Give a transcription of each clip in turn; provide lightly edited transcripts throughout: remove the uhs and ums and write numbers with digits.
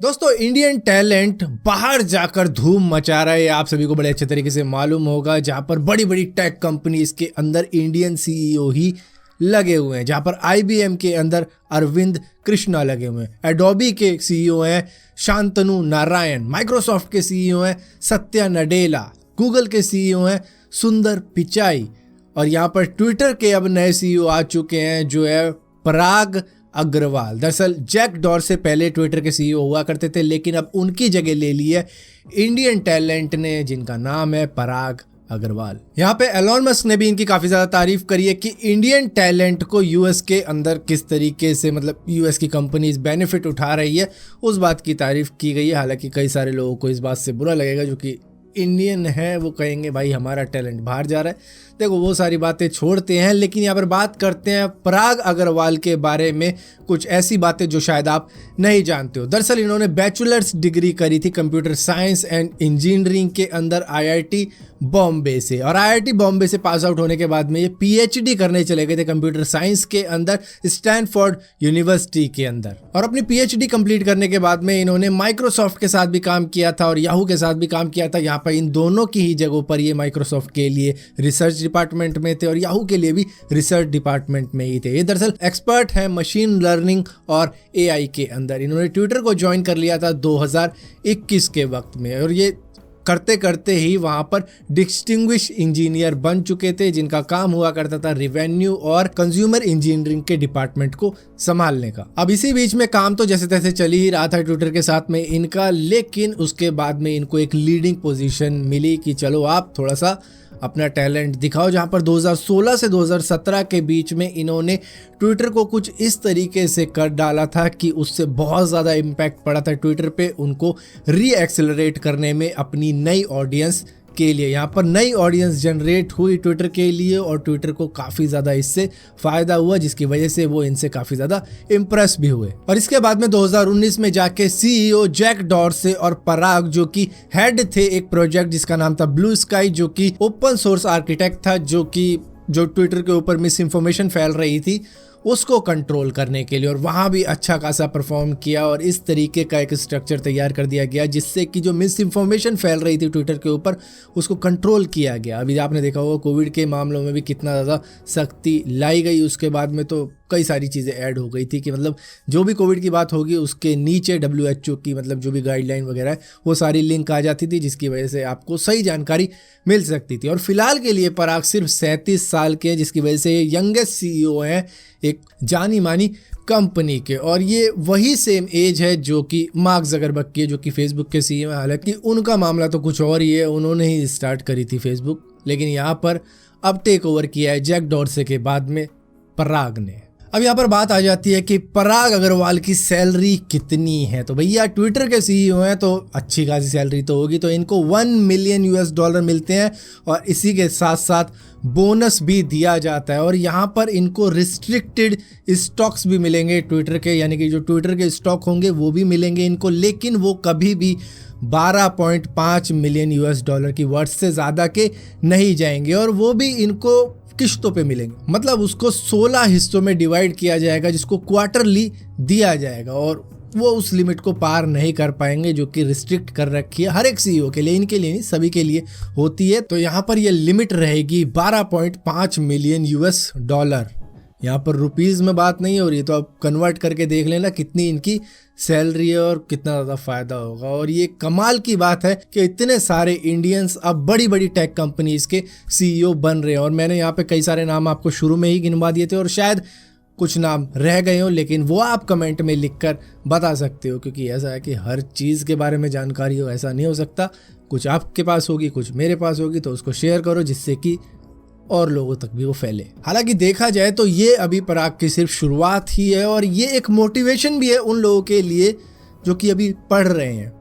दोस्तों Indian talent बाहर जाकर धूम मचा रहा है, आप सभी को बड़े अच्छे तरीके से मालूम होगा। जहां पर बड़ी बड़ी टेक कंपनीज के अंदर इंडियन सीईओ ही लगे हुए हैं, जहां पर आईबीएम के अंदर अरविंद कृष्णा लगे हुए हैं, एडोबी के सीईओ हैं शांतनु नारायण, माइक्रोसॉफ्ट के सीईओ हैं सत्या नडेला, गूगल के सीईओ हैं सुंदर पिचाई, और यहाँ पर ट्विटर के अब नए सीईओ आ चुके हैं जो है पराग अग्रवाल। दरअसल जैक डॉर्से पहले ट्विटर के सीईओ हुआ करते थे, लेकिन अब उनकी जगह ले ली है इंडियन टैलेंट ने, जिनका नाम है पराग अग्रवाल। यहाँ पे एलॉन मस्क ने भी इनकी काफी ज्यादा तारीफ करी है कि इंडियन टैलेंट को यूएस के अंदर किस तरीके से मतलब यूएस की कंपनीज बेनिफिट उठा रही है, उस बात की तारीफ की गई है। हालांकि कई सारे लोगों को इस बात से बुरा लगेगा जो कि इंडियन है, वो कहेंगे भाई हमारा टैलेंट बाहर जा रहा है। देखो वो सारी बातें छोड़ते हैं, लेकिन यहाँ पर बात करते हैं पराग अग्रवाल के बारे में, कुछ ऐसी बातें जो शायद आप नहीं जानते हो। दरअसल इन्होंने बैचलर्स डिग्री करी थी कंप्यूटर साइंस एंड इंजीनियरिंग के अंदर आईआईटी बॉम्बे से, और आईआईटी बॉम्बे से पास आउट होने के बाद में ये पीएचडी करने चले गए थे कंप्यूटर साइंस के अंदर स्टैनफोर्ड यूनिवर्सिटी के अंदर। और अपनी पीएचडी कंप्लीट करने के बाद में इन्होंने माइक्रोसॉफ्ट के साथ भी काम किया था और याहू के साथ भी काम किया था। यहाँ पर इन दोनों की ही जगहों पर ये माइक्रोसॉफ्ट के लिए रिसर्च डिपार्टमेंट में थे और याहू के लिए भी रिसर्च डिपार्टमेंट में ही थे। ये दरअसल एक्सपर्ट है मशीन लर्निंग और एआई के अंदर। इन्होंने ट्विटर को ज्वाइन कर लिया था 2021 के वक्त में, और ये करते करते ही वहां पर डिस्टिंग्विश इंजीनियर बन चुके थे, जिनका काम हुआ करता था रेवेन्यू और कंज्यूमर इंजीनियरिंग के डिपार्टमेंट को संभालने का। अब इसी बीच में काम तो जैसे तैसे चल ही रहा था ट्विटर के साथ में इनका, लेकिन उसके बाद में इनको एक लीडिंग पोजीशन मिली कि चलो आप थोड़ा सा अपना टैलेंट दिखाओ, जहां पर 2016 से 2017 के बीच में इन्होंने ट्विटर को कुछ इस तरीके से कर डाला था कि उससे बहुत ज़्यादा इम्पैक्ट पड़ा था ट्विटर पे उनको री-एक्सेलरेट करने में अपनी नई ऑडियंस के लिए। यहाँ पर नई ऑडियंस जनरेट हुई ट्विटर के लिए और ट्विटर को काफ़ी ज़्यादा इससे फ़ायदा हुआ, जिसकी वजह से वो इनसे काफ़ी ज़्यादा इम्प्रेस भी हुए। और इसके बाद में 2019 में जाके सीईओ जैक डॉर्से और पराग जो कि हेड थे एक प्रोजेक्ट जिसका नाम था ब्लू स्काई, जो कि ओपन सोर्स आर्किटेक्ट था, जो ट्विटर के ऊपर मिस इन्फॉर्मेशन फैल रही थी उसको कंट्रोल करने के लिए, और वहाँ भी अच्छा खासा परफॉर्म किया और इस तरीके का एक स्ट्रक्चर तैयार कर दिया गया जिससे कि जो मिस इन्फॉर्मेशन फैल रही थी ट्विटर के ऊपर उसको कंट्रोल किया गया। अभी आपने देखा होगा कोविड के मामलों में भी कितना ज़्यादा सख्ती लाई गई, उसके बाद में तो कई सारी चीज़ें ऐड हो गई थी कि मतलब जो भी कोविड की बात होगी उसके नीचे WHO की मतलब जो भी गाइडलाइन वगैरह है वो सारी लिंक आ जाती थी, जिसकी वजह से आपको सही जानकारी मिल सकती थी। और फिलहाल के लिए पराग सिर्फ 37 साल के हैं, जिसकी वजह से ये यंगेस्ट सीईओ हैं एक जानी मानी कंपनी के, और ये वही सेम एज है जो कि मार्क ज़करबर्ग की है जो कि फेसबुक के सीईओ हैं। हालांकि उनका मामला तो कुछ और ही है, उन्होंने ही स्टार्ट करी थी फेसबुक, लेकिन यहाँ पर अब टेक ओवर किया है जैक डॉर्से के बाद में पराग ने। अब यहाँ पर बात आ जाती है कि पराग अग्रवाल की सैलरी कितनी है। तो भैया ट्विटर के सीईओ हैं तो अच्छी खासी सैलरी तो होगी, तो इनको $1 मिलियन मिलते हैं और इसी के साथ साथ बोनस भी दिया जाता है। और यहाँ पर इनको रिस्ट्रिक्टेड स्टॉक्स भी मिलेंगे ट्विटर के, यानी कि जो ट्विटर के स्टॉक होंगे वो भी मिलेंगे इनको, लेकिन वो कभी भी $12.5 मिलियन की वर्थ से ज़्यादा के नहीं जाएंगे, और वो भी इनको किश्तों पे मिलेंगे। मतलब उसको 16 हिस्सों में डिवाइड किया जाएगा जिसको क्वार्टरली दिया जाएगा, और वो उस लिमिट को पार नहीं कर पाएंगे जो कि रिस्ट्रिक्ट कर रखी है हर एक सीईओ के लिए, इनके लिए नहीं सभी के लिए होती है। तो यहाँ पर ये लिमिट रहेगी $12.5 मिलियन। यहाँ पर रुपीस में बात नहीं हो रही, तो आप कन्वर्ट करके देख लेना कितनी इनकी सैलरी है और कितना ज़्यादा फायदा होगा। और ये कमाल की बात है कि इतने सारे इंडियंस अब बड़ी बड़ी टेक कंपनीज के सीईओ बन रहे हैं, और मैंने यहाँ पे कई सारे नाम आपको शुरू में ही गिनवा दिए थे और शायद कुछ नाम रह गए हो, लेकिन वो आप कमेंट में लिखकर बता सकते हो, क्योंकि ऐसा है कि हर चीज़ के बारे में जानकारी हो ऐसा नहीं हो सकता। कुछ आपके पास होगी, कुछ मेरे पास होगी, तो उसको शेयर करो जिससे कि और लोगों तक भी वो फैले। हालांकि देखा जाए तो ये अभी पराग की सिर्फ शुरुआत ही है, और ये एक मोटिवेशन भी है उन लोगों के लिए जो कि अभी पढ़ रहे हैं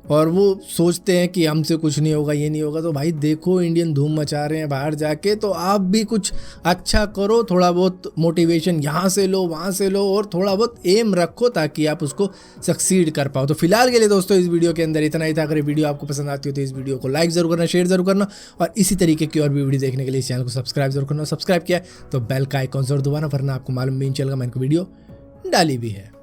और वो सोचते हैं कि हमसे कुछ नहीं होगा, ये नहीं होगा। तो भाई देखो इंडियन धूम मचा रहे हैं बाहर जाके, तो आप भी कुछ अच्छा करो, थोड़ा बहुत मोटिवेशन यहाँ से लो वहाँ से लो और थोड़ा बहुत एम रखो ताकि आप उसको सक्सीड कर पाओ। तो फिलहाल के लिए दोस्तों इस वीडियो के अंदर इतना ही था। अगर वीडियो आपको पसंद आती हो तो इस वीडियो को लाइक जरूर करना, शेयर जरूर करना, और इसी तरीके की और भी वीडियो देखने के लिए इस चैनल को सब्सक्राइब जरूर करना। सब्सक्राइब किया तो बेल का आइकॉन जरूर दबाना, वरना आपको मालूम भी नहीं चलेगा मैंने वीडियो डाली भी है।